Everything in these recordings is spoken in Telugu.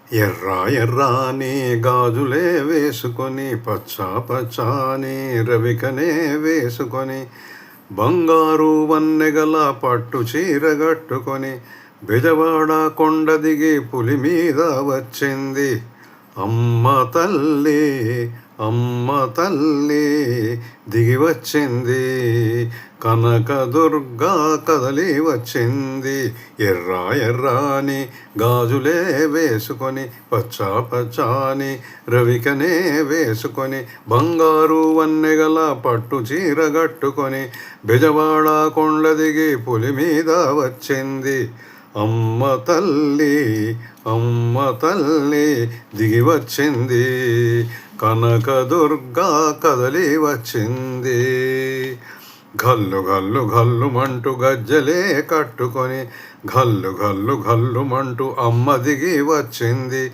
ఎర్ర ఎర్రాని గాజులే వేసుకొని పచ్చా పచ్చాని రవికనే వేసుకొని బంగారు వన్నెగల పట్టు చీరగట్టుకొని బెజవాడ కొండ దిగి పులి మీద వచ్చింది అమ్మ తల్లి. అమ్మ తల్లి దిగి వచ్చింది, కనకదుర్గా కదలి వచ్చింది. ఎర్ర ఎర్రాని గాజులే వేసుకొని పచ్చా పచ్చాని రవికనే వేసుకొని బంగారు వన్నెగల పట్టు చీరగట్టుకొని బెజవాడ కొండ దిగి పులి మీద వచ్చింది అమ్మ తల్లి. అమ్మ తల్లి దిగి వచ్చింది, కనకదుర్గా కదలి వచ్చింది. గల్లు గల్లు గల్లుమంటూ గజ్జలే కట్టుకొని గల్లు గల్లు గల్లుమంటూ అమ్మ దిగి వచ్చింది.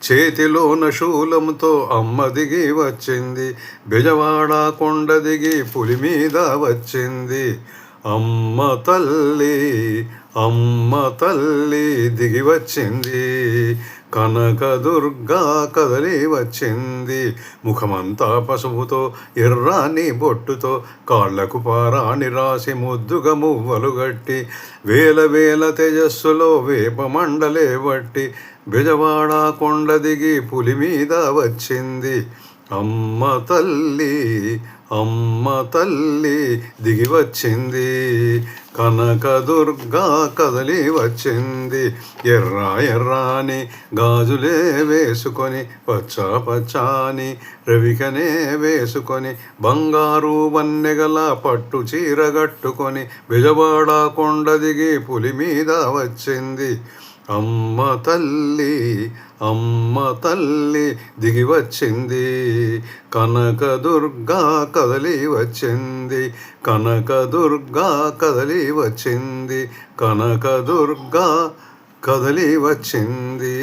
చేతిలోన శూలంతో అమ్మ దిగి వచ్చింది, బెజవాడ కొండ దిగి పులి మీద వచ్చింది అమ్మ తల్లి. అమ్మ తల్లి దిగి వచ్చింది, కనకదుర్గా కదలి వచ్చింది. ముఖమంతా పసుపుతో ఎర్రాని బొట్టుతో కాళ్లకు పారాని రాసి ముద్దుగా మువ్వలు గట్టి వేల వేల తేజస్సులో వేప మండలే బట్టి బెజవాడ కొండ దిగి పులి మీద వచ్చింది అమ్మ తల్లి. అమ్మ తల్లి దిగి వచ్చింది, కనకదుర్గా కదలి వచ్చింది. ఎర్ర ఎర్రాని గాజులే వేసుకొని పచ్చా పచ్చాని రవికనే వేసుకొని బంగారు వన్నెగల పట్టు చీరగట్టుకొని బెజవాడ కొండ దిగి పులి మీద వచ్చింది అమ్మ తల్లి. అమ్మ తల్లి దిగి వచ్చింది, కనకదుర్గా కదలి వచ్చింది. కనకదుర్గా కదలి వచ్చింది, కనకదుర్గా కదలి వచ్చింది.